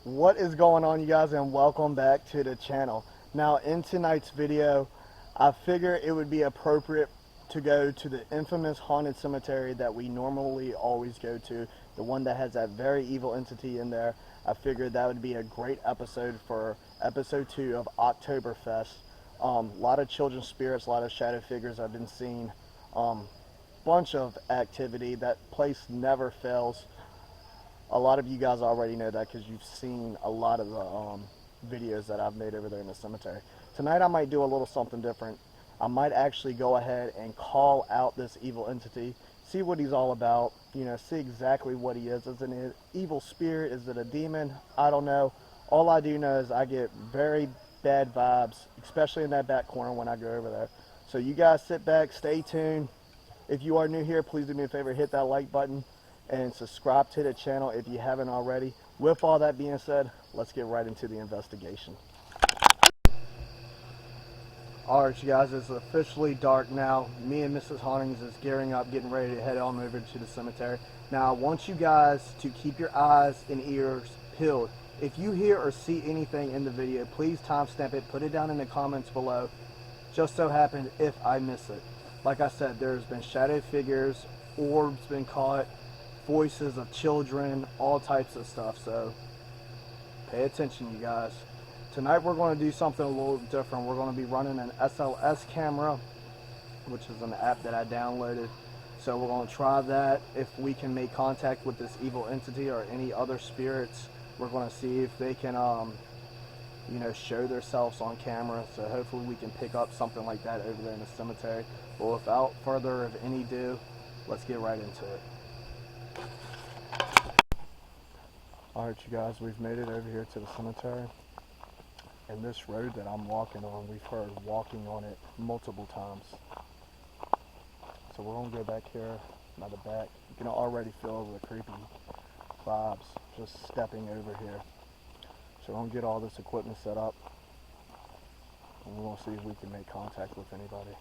What is going on, you guys, and welcome back to the channel. Now, in tonight's video, I figure it would be appropriate to go to the infamous haunted cemetery that we normally always go to, the one that has that very evil entity in there. I figured that would be a great episode for episode 2 of Oktoberfest. A lot of children's spirits, a lot of shadow figures I've been seeing, bunch of activity. That place never fails. A lot of you guys already know that because you've seen a lot of the videos that I've made over there in the cemetery. Tonight I might do a little something different. I might actually go ahead and call out this evil entity, see what he's all about, see exactly what he is. Is it an evil spirit? Is it a demon? I don't know. All I do know is I get very bad vibes, especially in that back corner when I go over there. So you guys sit back, stay tuned. If you are new here, please do me a favor, hit that like button and subscribe to the channel if you haven't already. With all that being said, let's get right into the investigation. Alright, you guys, it's officially dark now. Me and Mrs. Hawkins is gearing up, getting ready to head on over to the cemetery. Now, I want you guys to keep your eyes and ears peeled. If you hear or see anything in the video, please timestamp it, put it down in the comments below. Just so happened if I miss it. Like I said, there's been shadow figures, orbs been caught, voices of children, all types of stuff. So pay attention, you guys. Tonight we're going to do something a little different. We're going to be running an SLS camera, which is an app that I downloaded. So we're going to try that. If we can make contact with this evil entity or any other spirits, we're going to see if they can show themselves on camera. So hopefully we can pick up something like that over there in the cemetery. But without further of any ado, let's get right into it. Alright, you guys, we've made it over here to the cemetery, and this road that I'm walking on, we've heard walking on it multiple times. So we're going to go back here by the back. You can already feel the creepy vibes just stepping over here. So we're going to get all this equipment set up, and we're going to see if we can make contact with anybody.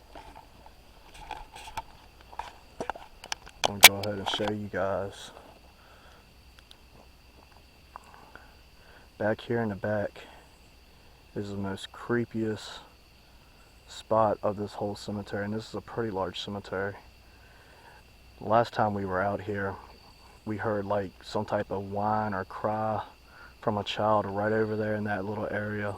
I'm going to go ahead and show you guys. Back here in the back is the most creepiest spot of this whole cemetery, and this is a pretty large cemetery. Last time we were out here, we heard like some type of whine or cry from a child right over there in that little area.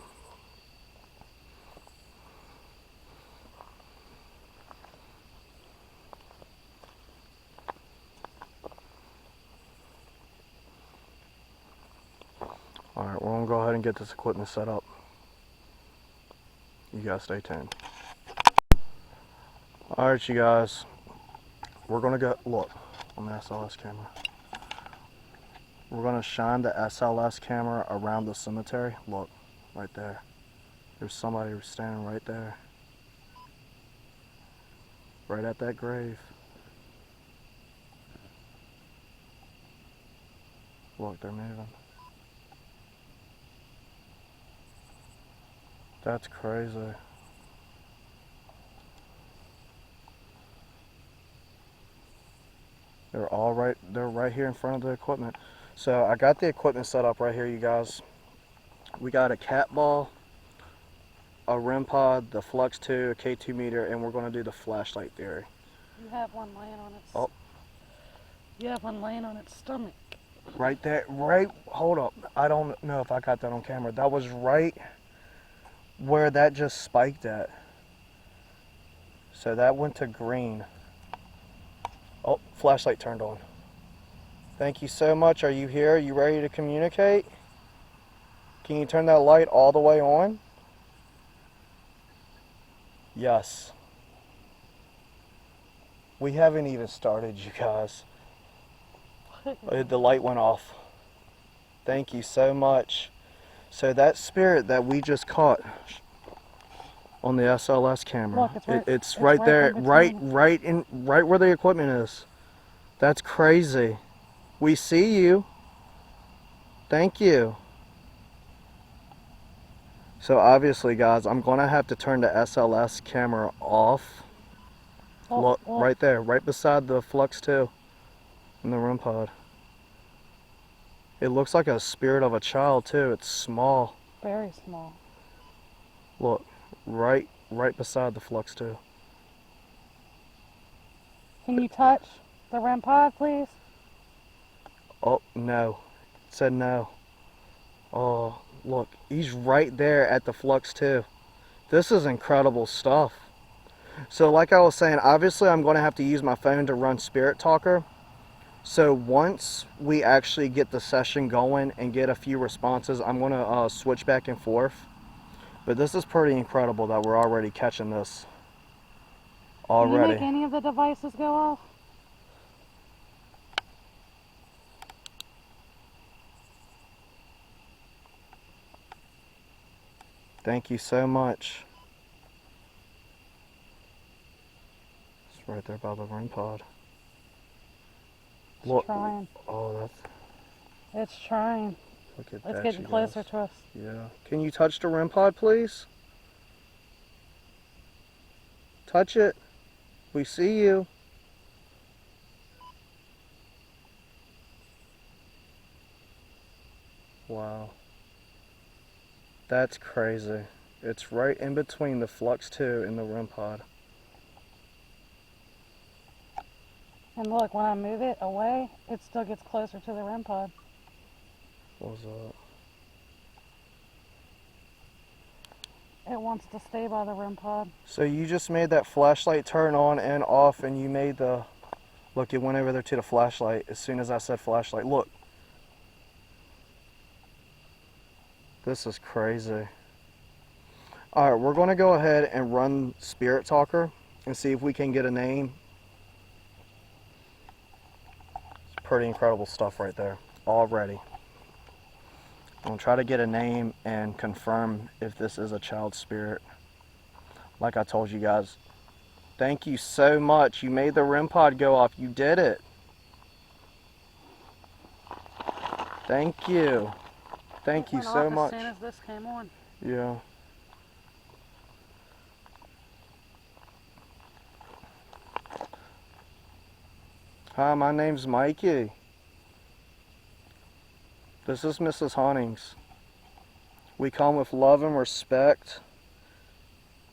Alright, we're going to go ahead and get this equipment set up. You guys stay tuned. Alright, you guys. We're going to go look on the SLS camera. We're going to shine the SLS camera around the cemetery. Look, right there. There's somebody standing right there. Right at that grave. Look, they're moving. That's crazy. They're right here in front of the equipment. So I got the equipment set up right here, you guys. We got a cat ball, a REM pod, the Flux 2, a K2 meter, and we're going to do the flashlight theory. You have one laying on its. Oh. You have one laying on its stomach. Right there, hold up. I don't know if I got that on camera. That was right where that just spiked at. So that went to green. Oh, flashlight turned on. Thank you so much. Are you here? Are you ready to communicate? Can you turn that light all the way on? Yes. We haven't even started, you guys. The light went off. Thank you so much. So that spirit that we just caught on the SLS camera, Look, it's right there, right where the equipment is. That's crazy. We see you. Thank you. So obviously, guys, I'm gonna have to turn the SLS camera off. Look, right there, right beside the Flux 2 and the REM pod. It looks like a spirit of a child too. It's small. Very small. Look, right beside the Flux too. Can you touch the REM pod, please? Oh, no. It said no. Oh, look, he's right there at the Flux too. This is incredible stuff. So like I was saying, obviously I'm going to have to use my phone to run Spirit Talker. So once we actually get the session going and get a few responses, I'm going to switch back and forth. But this is pretty incredible that we're already catching this. Can you make Already. any of the devices go off? Thank you so much. It's right there by the REM pod. It's Look. trying. Oh, that's... It's trying. Look at It's that, getting you closer guys. to us. Yeah. Can you touch the REM pod, please? Touch it. We see you. Wow. That's crazy. It's right in between the Flux 2 and the REM pod. And look, when I move it away, it still gets closer to the REM pod. What was that? It wants to stay by the REM pod. So you just made that flashlight turn on and off, and you made the... Look, it went over there to the flashlight as soon as I said flashlight. Look. This is crazy. Alright, we're going to go ahead and run Spirit Talker and see if we can get a name. It's pretty incredible stuff right there already. I'm going to try to get a name and confirm if this is a child spirit. Like I told you guys. Thank you so much. You made the REM pod go off. You did it. Thank you. Thank you so much. As soon as this came on. Yeah. Hi, my name's Mikey. This is Mrs. Hunnings. We come with love and respect.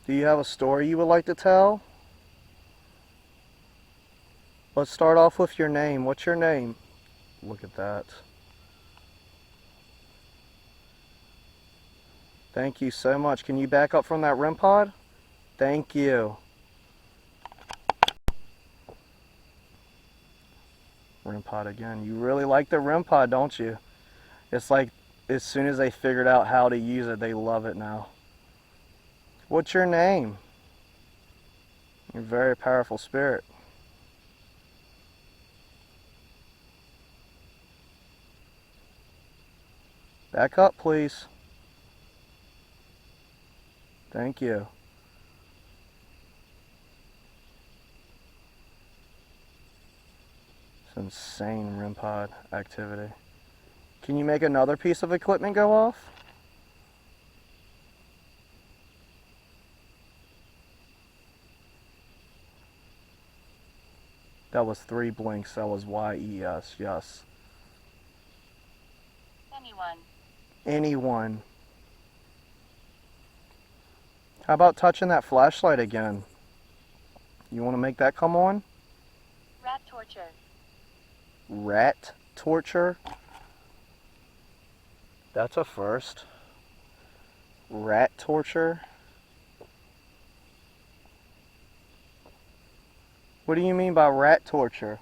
Do you have a story you would like to tell? Let's start off with your name. What's your name? Look at that. Thank you so much. Can you back up from that REM pod? Thank you. REM pod again. You really like the REM pod, don't you? It's like as soon as they figured out how to use it, they love it now. What's your name? You're a very powerful spirit. Back up, please. Thank you. It's insane REM pod activity. Can you make another piece of equipment go off? That was 3 blinks. That was YES. Yes. Anyone. Anyone. How about touching that flashlight again? You want to make that come on? Rat torture. Rat torture? That's a first. Rat torture? What do you mean by rat torture?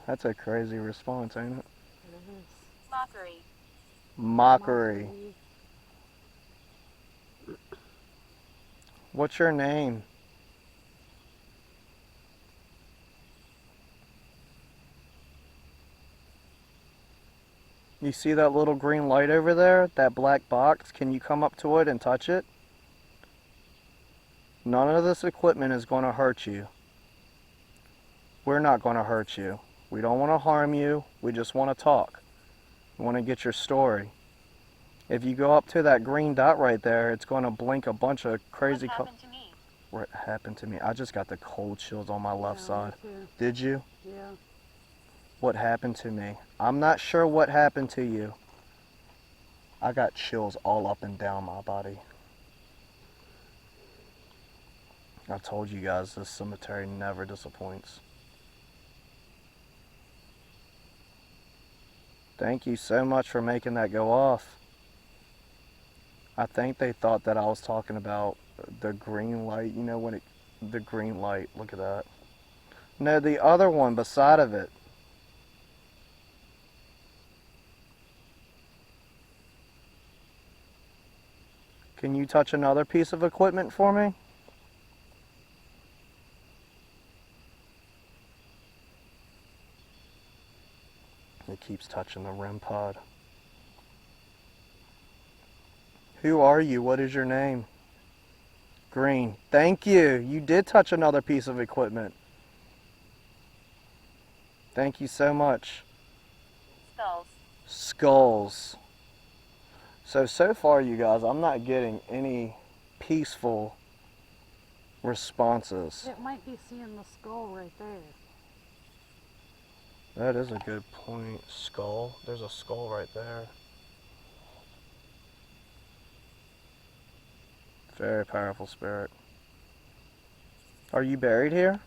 That's a crazy response, ain't it? Mockery. Mockery. What's your name? You see that little green light over there? That black box? Can you come up to it and touch it? None of this equipment is going to hurt you. We're not going to hurt you. We don't want to harm you. We just want to talk. We want to get your story. If you go up to that green dot right there, it's going to blink a bunch of crazy What happened to me? what happened to me. I just got the cold chills on my left Yeah, side. me too. Did you? Yeah. What happened to me? I'm not sure what happened to you. I got chills all up and down my body. I told you guys this cemetery never disappoints. Thank you so much for making that go off. I think they thought that I was talking about the green light, you know, the green light, look at that. No, the other one beside of it. Can you touch another piece of equipment for me? It keeps touching the REM pod. Who are you? What is your name? Green. Thank you. You did touch another piece of equipment. Thank you so much. Skulls. Skulls. So far, you guys, I'm not getting any peaceful responses. It might be seeing the skull right there. That is a good point. Skull. There's a skull right there. Very powerful spirit. Are you buried here?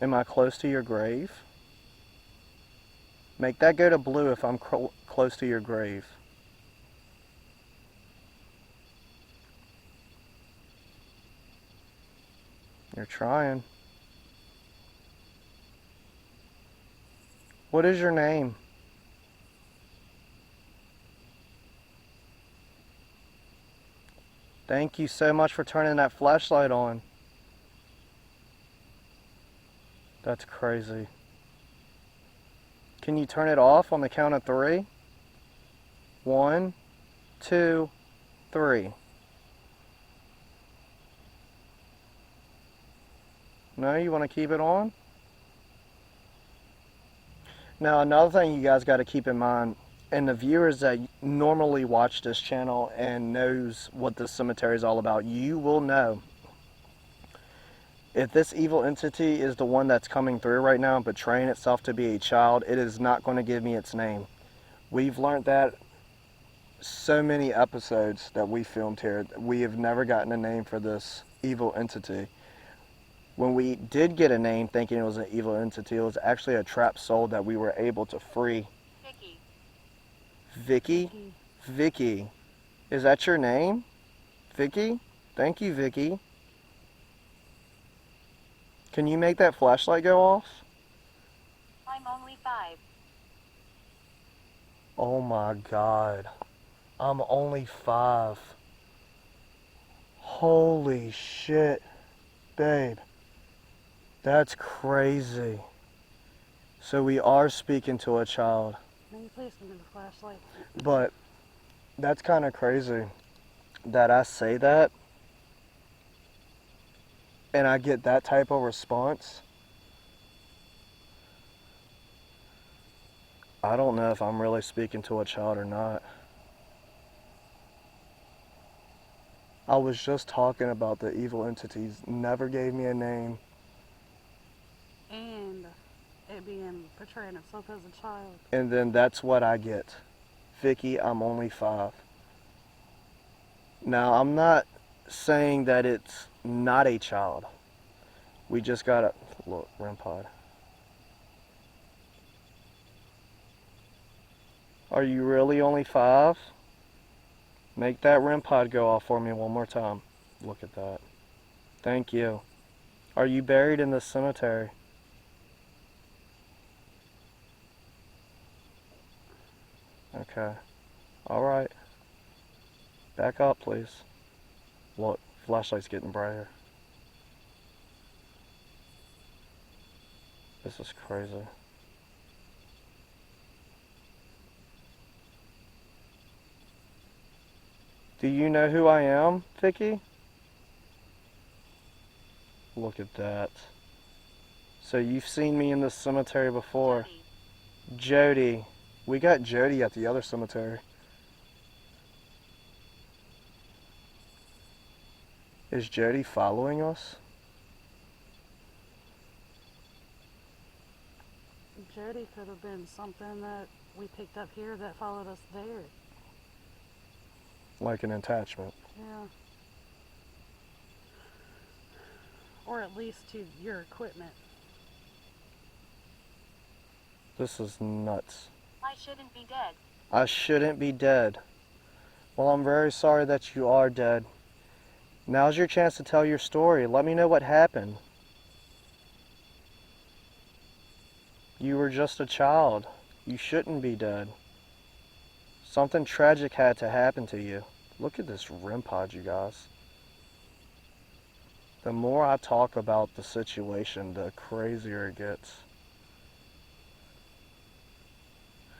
Am I close to your grave? Make that go to blue if I'm close to your grave. You're trying. What is your name? Thank you so much for turning that flashlight on. That's crazy. Can you turn it off on the count of 3? 1, 2, 3. No, you want to keep it on? Now, another thing you guys got to keep in mind, and the viewers that normally watch this channel and knows what this cemetery is all about, you will know if this evil entity is the one that's coming through right now, betraying itself to be a child, it is not going to give me its name. We've learned that so many episodes that we filmed here. We have never gotten a name for this evil entity. When we did get a name thinking it was an evil entity, it was actually a trapped soul that we were able to free. Vicky. Vicky? Vicky. Is that your name? Vicky? Thank you, Vicky. Can you make that flashlight go off? I'm only 5. Oh my God. I'm only 5. Holy shit. Babe. That's crazy. So we are speaking to a child. Maybe place them in the flashlight. But that's kind of crazy that I say that and I get that type of response. I don't know if I'm really speaking to a child or not. I was just talking about the evil entities, never gave me a name. And it being portraying itself as a child. And then that's what I get. Vicky, I'm only 5. Now, I'm not saying that it's not a child. We just gotta, look, REM pod. Are you really only 5? Make that REM pod go off for me one more time. Look at that. Thank you. Are you buried in this cemetery? Okay. Alright. Back up, please. Look, flashlight's getting brighter. This is crazy. Do you know who I am, Vicky? Look at that. So you've seen me in this cemetery before. Jody. Jody. We got Jody at the other cemetery. Is Jody following us? Jody could have been something that we picked up here that followed us there. Like an attachment. Yeah. Or at least to your equipment. This is nuts. I shouldn't be dead. I shouldn't be dead. Well, I'm very sorry that you are dead. Now's your chance to tell your story. Let me know what happened. You were just a child. You shouldn't be dead. Something tragic had to happen to you. Look at this REM pod, you guys. The more I talk about the situation, the crazier it gets.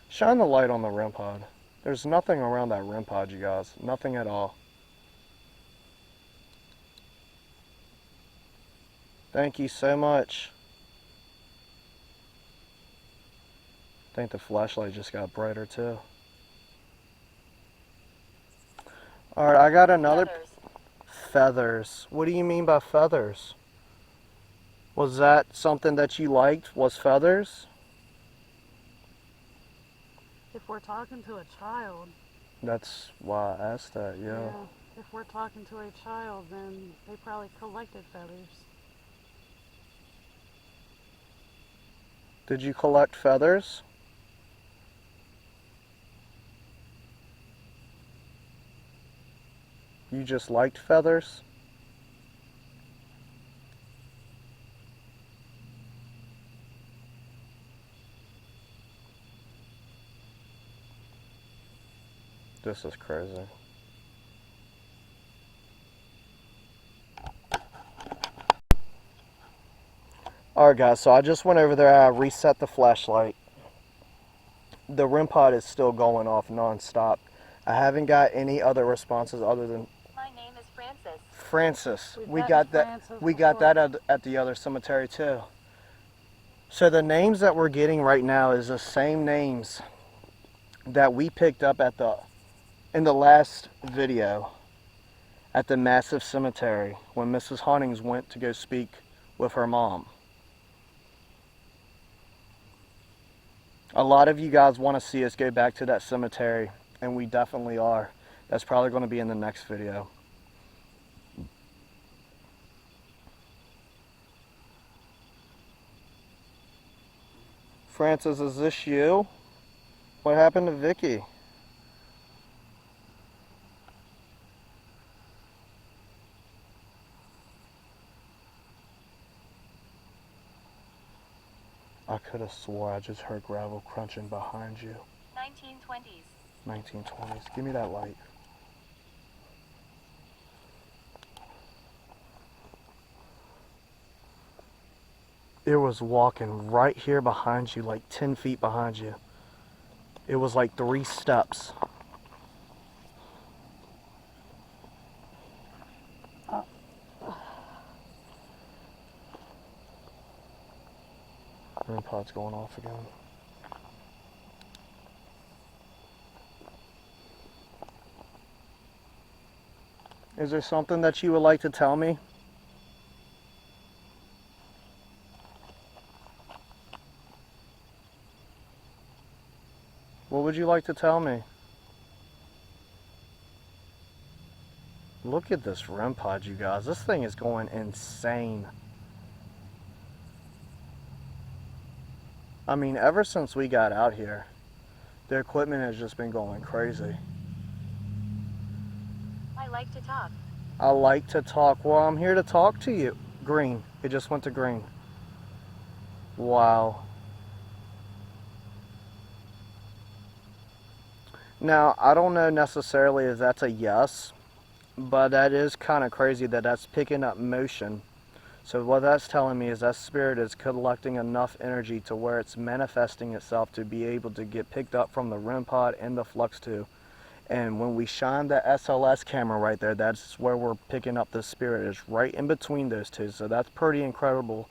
Shine the light on the REM pod. There's nothing around that REM pod, you guys. Nothing at all. Thank you so much. I think the flashlight just got brighter too. Alright, I got another... Feathers. Feathers. What do you mean by feathers? Was that something that you liked? Was feathers? If we're talking to a child, That's why I asked that, yeah. if we're talking to a child, then they probably collected feathers. Did you collect feathers? You just liked feathers? This is crazy. Alright guys, so I just went over there, I reset the flashlight. The REM pod is still going off non-stop. I haven't got any other responses other than My name is Francis. Francis. We've We gotten got that. Francis We got before. that at the other cemetery too. So the names that we're getting right now is the same names that we picked up in the last video at the massive cemetery when Mrs. Huntings went to go speak with her mom. A lot of you guys want to see us go back to that cemetery, and we definitely are. That's probably going to be in the next video. Francis, is this you? What happened to Vicky? I could have swore I just heard gravel crunching behind you. 1920s. 1920s. Give me that light. It was walking right here behind you, like 10 feet behind you. It was like 3 steps. REM pod's going off again. Is there something that you would like to tell me? What would you like to tell me? Look at this REM pod, you guys. This thing is going insane. I mean, ever since we got out here, the equipment has just been going crazy. I like to talk. I like to talk. Well, I'm here to talk to you. Green. It just went to green. Wow. Now, I don't know necessarily if that's a yes, but that is kind of crazy that that's picking up motion. So what that's telling me is that spirit is collecting enough energy to where it's manifesting itself to be able to get picked up from the REM pod and the flux tube. And when we shine the SLS camera right there, that's where we're picking up the spirit, is right in between those two. So that's pretty incredible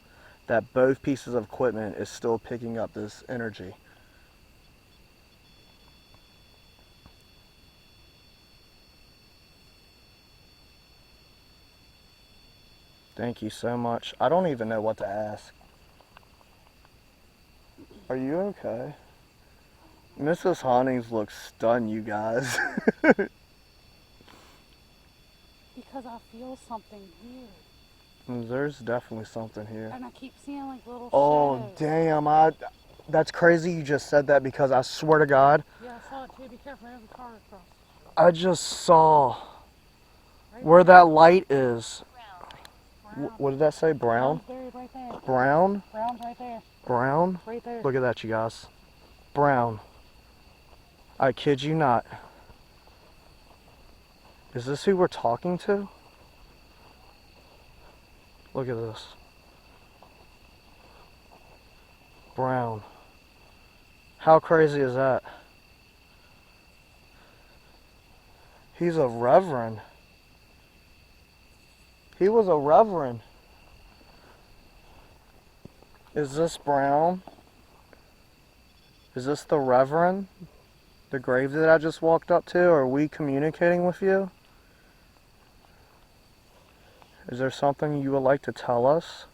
that both pieces of equipment is still picking up this energy. Thank you so much. I don't even know what to ask. Are you okay? Mrs. Honnings looks stunned, you guys. Because I feel something here. There's definitely something here. And I keep seeing like little Oh, shadows. damn. That's crazy you just said that because I swear to God, Yeah, I saw it too. Be careful, there's a car across. I just saw Right where there. that light is. Brown. What did that say? Brown? Brown's buried right there. Brown? Brown's right there. Brown? Right there. Look at that, you guys. Brown. I kid you not. Is this who we're talking to? Look at this. Brown. How crazy is that? He's a reverend. He was a reverend. Is this Brown? Is this the reverend? The grave that I just walked up to? Are we communicating with you? Is there something you would like to tell us?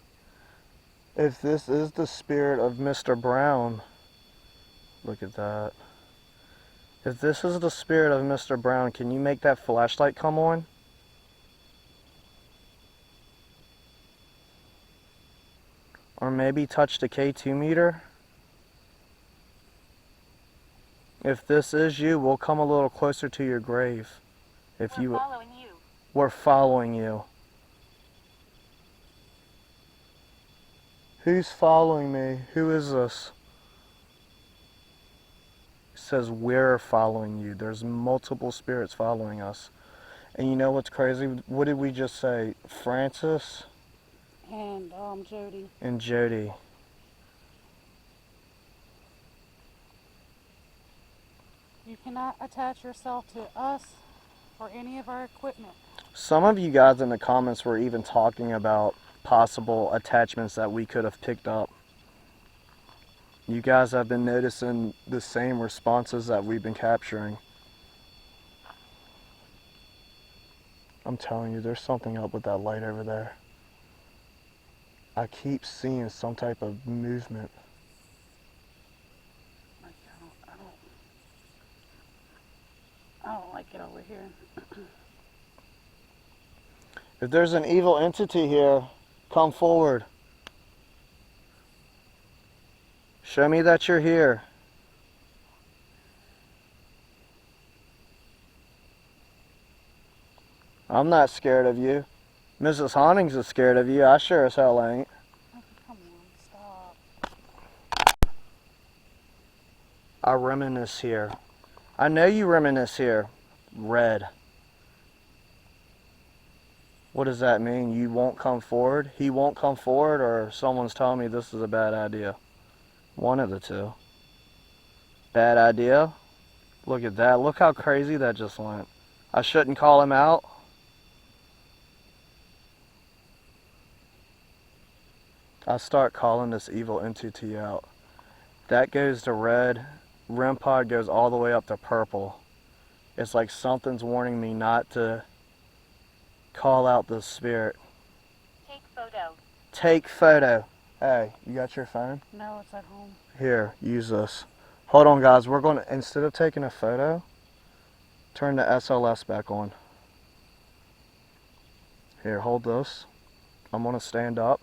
If this is the spirit of Mr. Brown, look at that. If this is the spirit of Mr. Brown, can you make that flashlight come on? Or maybe touch the K2 meter? If this is you, we'll come a little closer to your grave. If We're you, following you. we're following you. Who's following me? Who is this? It says we're following you. There's multiple spirits following us. And you know what's crazy? What did we just say? Francis And Jody. and Jody. You cannot attach yourself to us or any of our equipment. Some of you guys in the comments were even talking about possible attachments that we could have picked up. You guys have been noticing the same responses that we've been capturing. I'm telling you, there's something up with that light over there. I keep seeing some type of movement. Like, I don't like it over here. If there's an evil entity here, come forward. Show me that you're here. I'm not scared of you. Mrs. Honnings is scared of you. I sure as hell ain't. Oh, come on, stop. I reminisce here. I know you reminisce here. Red. What does that mean? You won't come forward? He won't come forward, or someone's telling me this is a bad idea? One of the two. Bad idea? Look at that. Look how crazy that just went. I shouldn't call him out. I start calling this evil entity out. That goes to red. REM pod goes all the way up to purple. It's like something's warning me not to call out this spirit. Take photo. Take photo. Hey, you got your phone? No, it's at home. Here, use this. Hold on, guys. We're going to, instead of taking a photo, turn the SLS back on. Here, hold this. I'm going to stand up.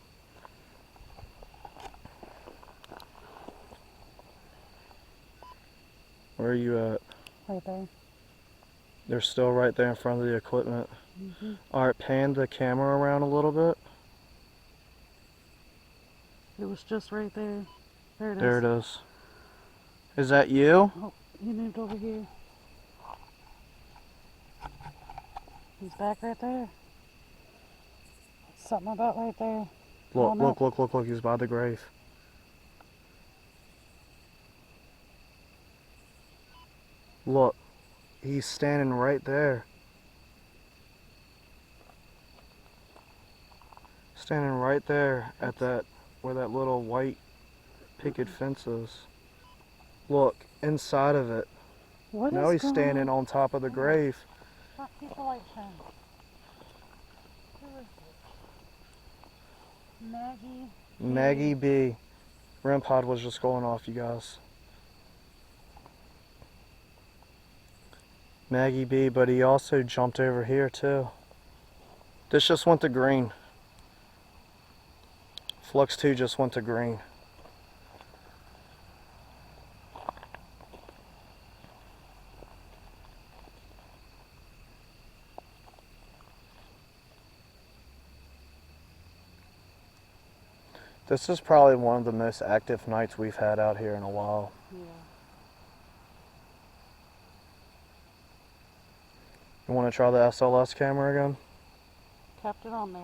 Where are you at? Right there. They're still right there in front of the equipment. Mm-hmm. Alright, pan the camera around a little bit. It was just right there. There it is. There it is. Is that you? Oh, he moved over here. He's back right there. Something about right there. Look, Oh, no. look, he's by the grave. Look, he's standing right there. Standing right there at that, where that little white picket fence is. Look, inside of it. What Now is he's standing on top of the grave. Keep the light shining. Who is Maggie B. REM pod was just going off, you guys. Maggie B, but he also jumped over here too. This just went to green. Flux 2 just went to green. This is probably one of the most active nights we've had out here in a while. Yeah. You want to try the SLS camera again? Kept it on there.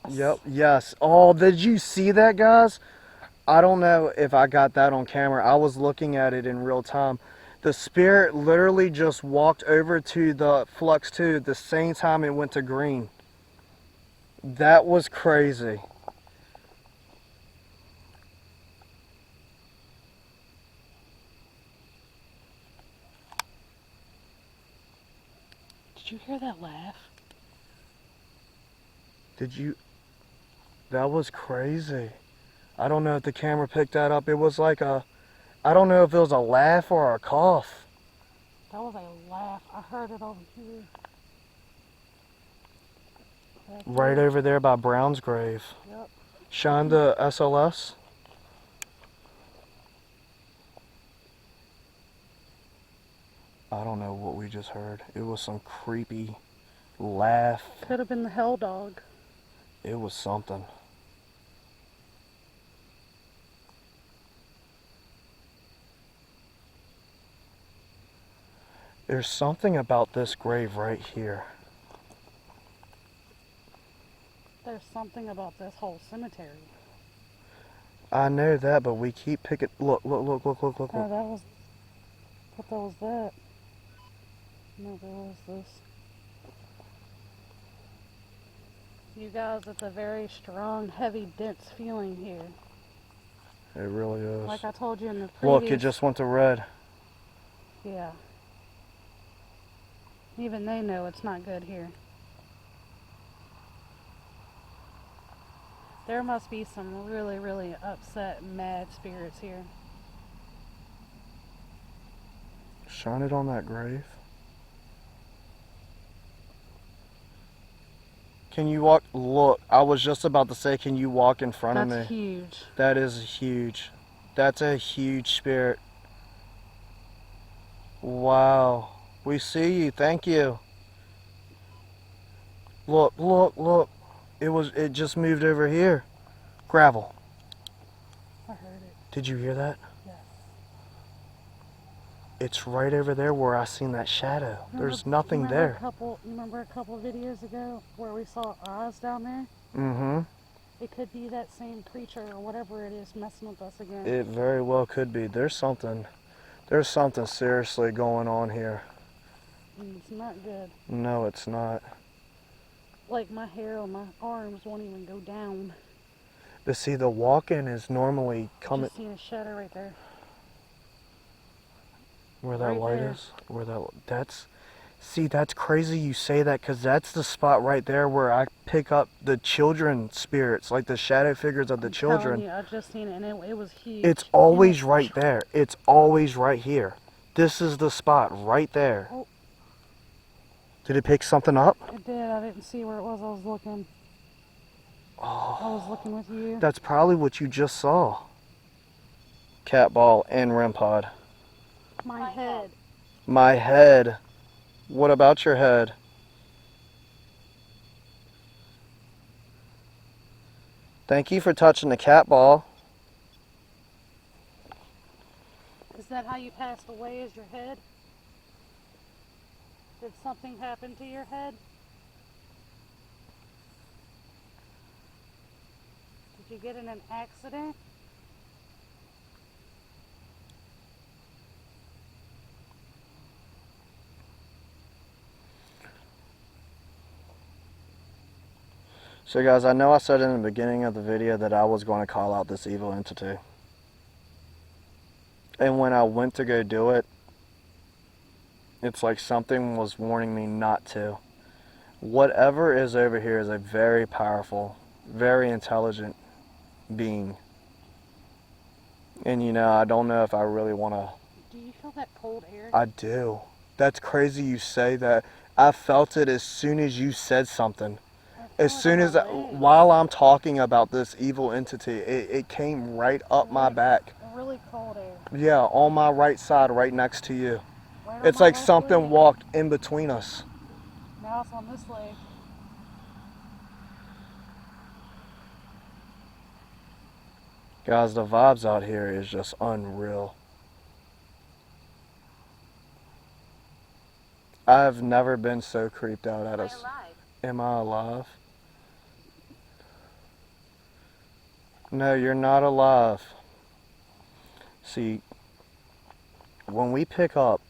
Yep, yes. Oh, did you see that, guys? I don't know if I got that on camera. I was looking at it in real time. The spirit literally just walked over to the Flux 2 at the same time it went to green. That was crazy. Did you hear that laugh? Did you? That was crazy. I don't know if the camera picked that up. It was like a, I don't know if it was a laugh or a cough. That was a laugh. I heard it over here. Right over there by Brown's grave. Yep. Shine the SLS. I don't know what we just heard. It was some creepy laugh. Could have been the hell dog. It was something. There's something about this grave right here. There's something about this whole cemetery. I know that, but we keep picking. Look, look, look, look, look, look, Oh, look. that was. What that was that? No, there was this. You guys, it's a very strong, heavy, dense feeling here. It really is. Like I told you in the previous. Look, it just went to red. Yeah. Even they know it's not good here. There must be some really, really upset, mad spirits here. Shine it on that grave. Can you walk? Look, I was just about to say, can you walk in front of me? That's huge. That is huge. That's a huge spirit. Wow. We see you. Thank you. Look, look, look. It just moved over here. Gravel. I heard it. Did you hear that? Yes. It's right over there where I seen that shadow. There's nothing there. You remember a couple videos ago where we saw eyes down there? Mm-hmm. It could be that same creature or whatever it is messing with us again. It very well could be. There's something seriously going on here. And it's not good. No, it's not. Like my hair on my arms won't even go down. But see, the walk-in is normally coming. Just seen a shadow right there. Where that Right light there. is? Where that's... See, that's crazy you say that, because that's the spot right there where I pick up the children spirits, like the shadow figures of the I'm telling children. you, I just seen it and it was huge. It's always right there. It's always right here. This is the spot right there. Oh. Did it pick something up? It did. I didn't see where it was. I was looking. I was looking with you. That's probably what you just saw. Cat ball and REM pod. My head. My head. What about your head? Thank you for touching the cat ball. Is that how you passed away, is your head? Did something happen to your head? Did you get in an accident? So guys, I know I said in the beginning of the video that I was going to call out this evil entity. And when I went to go do it, it's like something was warning me not to. Whatever is over here is a very powerful, very intelligent being. And you know, I don't know if I really want to. Do you feel that cold air? I do. That's crazy you say that. I felt it as soon as you said something. I feel As it soon on as, my legs. while I'm talking about this evil entity, it came right up my back. A really cold air. Yeah, on my right side, right next to you. Right on It's my like left something leg. walked in between us. Now it's on this leg. Guys, the vibes out here is just unreal. I've never been so creeped out at Am I us. alive? Am I alive? No, you're not alive. See, when we pick up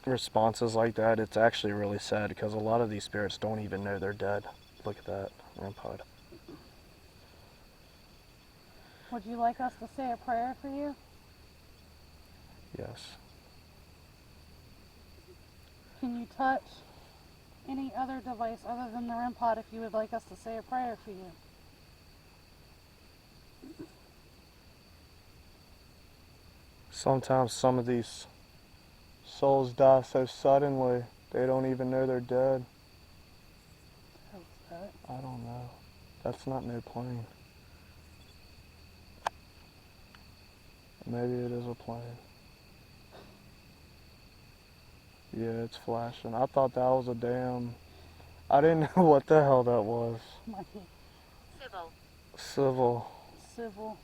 responses like that, it's actually really sad because a lot of these spirits don't even know they're dead. Look at that, Rampod. Would you like us to say a prayer for you? Yes. Can you touch any other device other than the REM pod if you would like us to say a prayer for you? Sometimes some of these souls die so suddenly, they don't even know they're dead. How's that? I don't know. That's not no plane. Maybe it is a plane. Yeah, it's flashing. I thought that was a damn... I didn't know what the hell that was. Civil. Civil. Civil.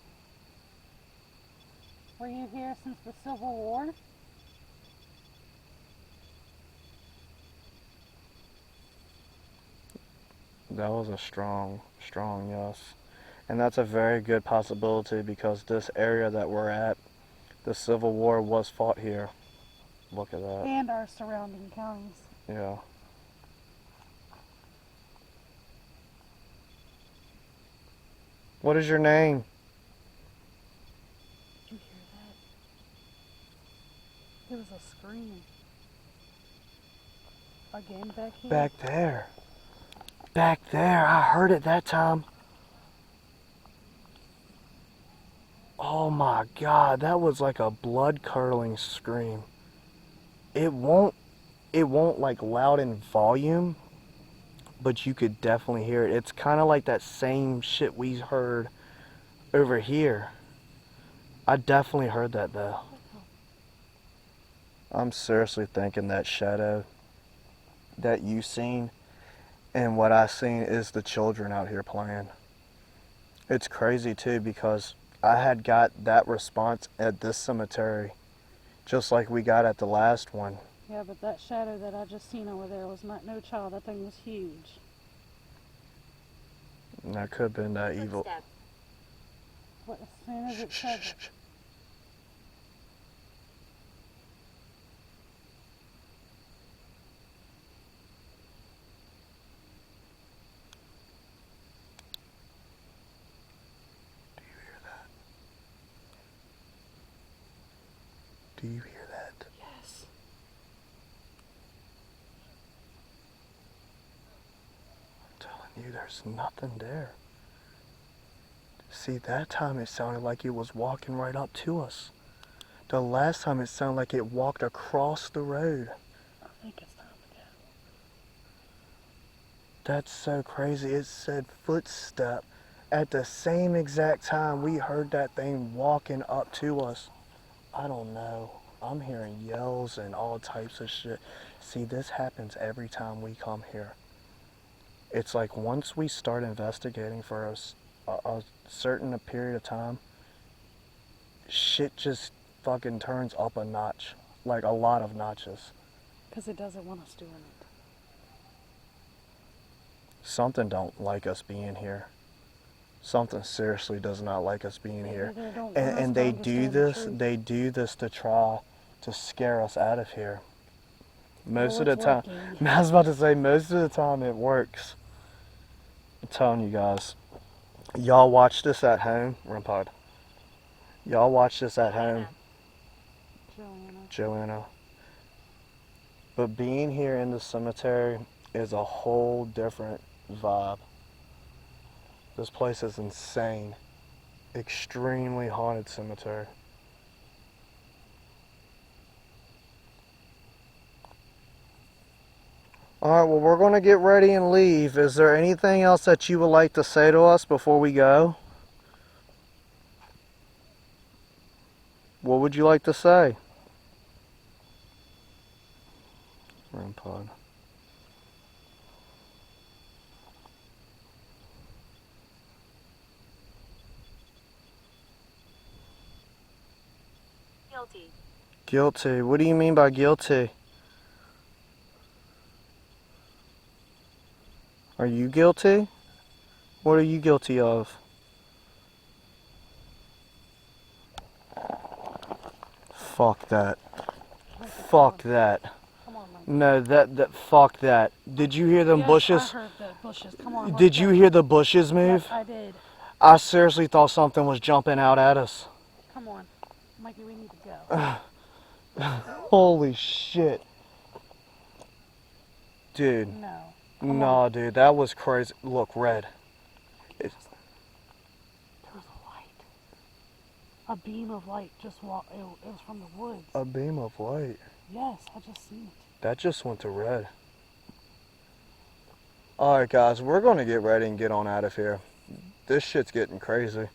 Were you here since the Civil War? That was a strong yes. And that's a very good possibility because this area that we're at, the Civil War was fought here. Look at that. And our surrounding counties. Yeah. What is your name? Did you hear that? It was a scream. Again back here? Back there. Back there. I heard it that time. Oh my God, that was like a blood-curdling scream. It won't like loud in volume, but you could definitely hear it. It's kind of like that same shit we heard over here. I definitely heard that though. I'm seriously thinking that shadow that you seen and what I seen is the children out here playing. It's crazy too because I had got that response at this cemetery just like we got at the last one. Yeah, but that shadow that I just seen over there was not no child. That thing was huge. And that could have been that evil. Footstep. What, as soon as it said it. Do you hear that? Yes. I'm telling you, there's nothing there. See, that time it sounded like it was walking right up to us. The last time it sounded like it walked across the road. I think it's time to go. That's so crazy. It said footstep at the same exact time we heard that thing walking up to us. I don't know. I'm hearing yells and all types of shit. See, this happens every time we come here. It's like once we start investigating for a certain period of time, shit just fucking turns up a notch. Like a lot of notches. Because it doesn't want us doing it. Something don't like us being here. Something seriously does not like us being here. They don't want And us they to do understand the this, truth. they do this to try to scare us out of here. Most of the it's time, working. I was about to say, most of the time it works. I'm telling you guys, y'all watch this at home, Rimpod. Y'all watch this at home, Joanna. But being here in the cemetery is a whole different vibe. This place is insane. Extremely haunted cemetery. Alright, well, we're going to get ready and leave. Is there anything else that you would like to say to us before we go? What would you like to say? REM pod. Guilty. Guilty. What do you mean by guilty? Are you guilty? What are you guilty of? Fuck that. Fuck that. Come on, Mike. No, fuck that. Did you hear them Yes, bushes? I heard the bushes. Come on. Did you hear the bushes move? Yes, I did. I seriously thought something was jumping out at us. Come on. Mikey, we need to go. Holy shit. Dude. No. Nah, dude, that was crazy. Look, red. There was a light. A beam of light just walked. It was from the woods. A beam of light. Yes, I just seen it. That just went to red. Alright, guys, we're going to get ready and get on out of here. This shit's getting crazy.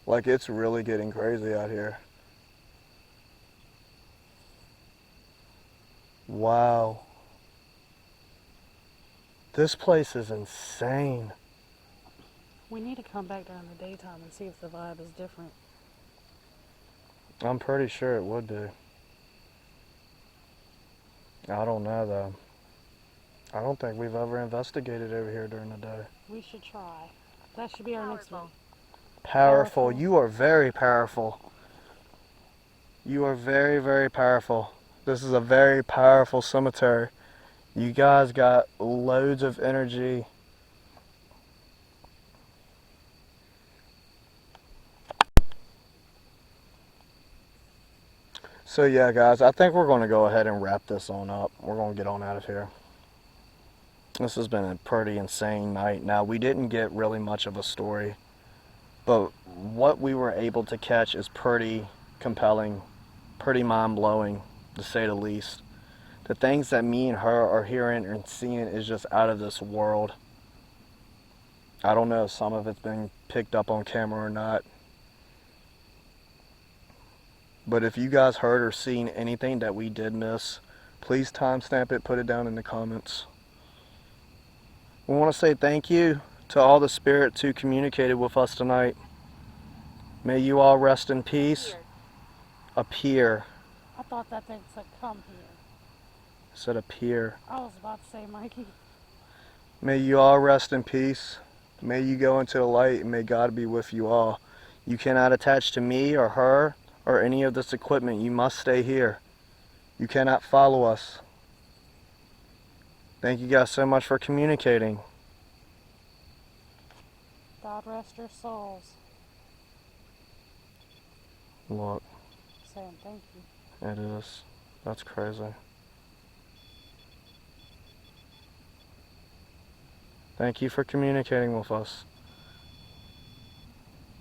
Like, it's really getting crazy out here. Wow. This place is insane. We need to come back during the daytime and see if the vibe is different. I'm pretty sure it would be. I don't know, though. I don't think we've ever investigated over here during the day. We should try. That should be our next one. Powerful. Powerful. You are very powerful. You are very, very powerful. This is a very powerful cemetery. You guys got loads of energy. So yeah, guys, I think we're going to go ahead and wrap this on up. We're going to get on out of here. This has been a pretty insane night. Now, we didn't get really much of a story, but what we were able to catch is pretty compelling, pretty mind-blowing, to say the least. The things that me and her are hearing and seeing is just out of this world. I don't know if some of it's been picked up on camera or not. But if you guys heard or seen anything that we did miss, please timestamp it, put it down in the comments. We want to say thank you to all the spirits who communicated with us tonight. May you all rest in peace. Appear. I thought that thing said come here. Said appear. I was about to say, Mikey. May you all rest in peace. May you go into the light, and may God be with you all. You cannot attach to me or her or any of this equipment. You must stay here. You cannot follow us. Thank you guys so much for communicating. God rest your souls. Look, Saying thank you. it is. That's crazy. Thank you for communicating with us.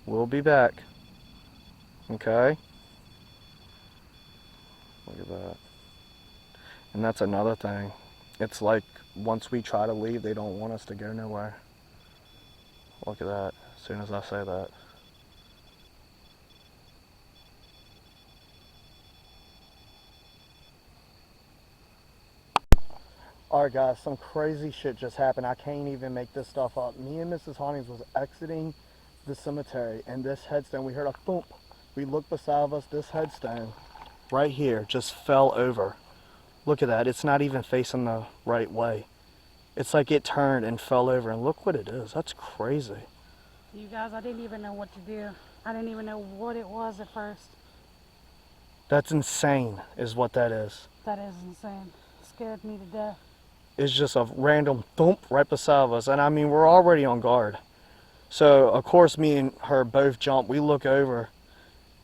We'll be back. Okay? Look at that. And that's another thing. It's like once we try to leave, they don't want us to go nowhere. Look at that. As soon as I say that. Alright guys, some crazy shit just happened. I can't even make this stuff up. Me and Mrs. Hawkins was exiting the cemetery, and this headstone, we heard a thump. We looked beside us, this headstone right here just fell over. Look at that, it's not even facing the right way. It's like it turned and fell over, and look what it is. That's crazy. You guys, I didn't even know what to do. I didn't even know what it was at first. That's insane, is what that is. That is insane. Scared me to death. It's just a random thump right beside us, and I mean, we're already on guard. So, of course, me and her both jump. We look over.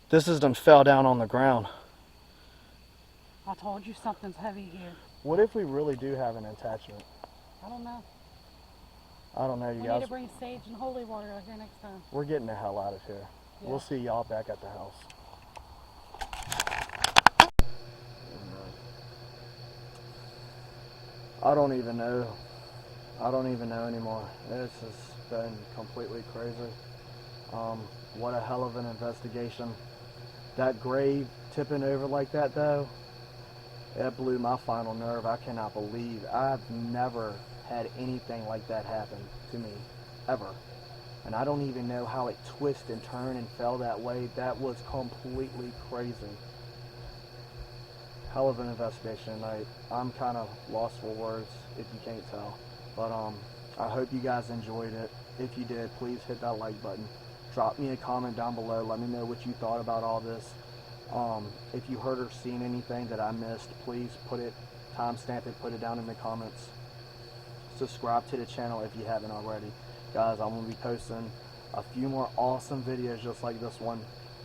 This has done fell down on the ground. I told you something's heavy here. What if we really do have an attachment? I don't know. I don't know, you We guys. need to bring sage and holy water out here next time. We're getting the hell out of here. Yeah. We'll see y'all back at the house. I don't even know. I don't even know anymore. This has been completely crazy. What a hell of an investigation. That grave tipping over like that though, it blew my final nerve. I cannot believe I've never had anything like that happen to me, ever. And I don't even know how it twisted and turned and fell that way. That was completely crazy. Hell of an investigation tonight. I'm kind of lost for words, if you can't tell. But I hope you guys enjoyed it. If you did, please hit that like button. Drop me a comment down below. Let me know what you thought about all this. If you heard or seen anything that I missed, please put it, timestamp it, put it down in the comments. Subscribe to the channel if you haven't already. Guys, I'm going to be posting a few more awesome videos just like this one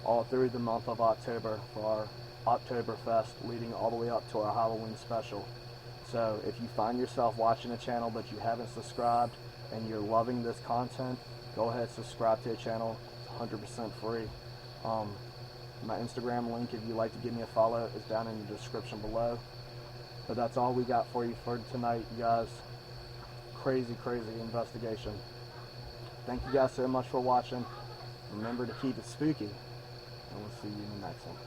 all through the month of October for our Oktoberfest, leading all the way up to our Halloween special. So if you find yourself watching the channel but you haven't subscribed and you're loving this content, go ahead, subscribe to the channel. It's 100% free. My Instagram link, if you'd like to give me a follow, is down in the description below. But that's all we got for you for tonight, you guys. Crazy, crazy investigation. Thank you guys so much for watching. Remember to keep it spooky, and we'll see you in the next one.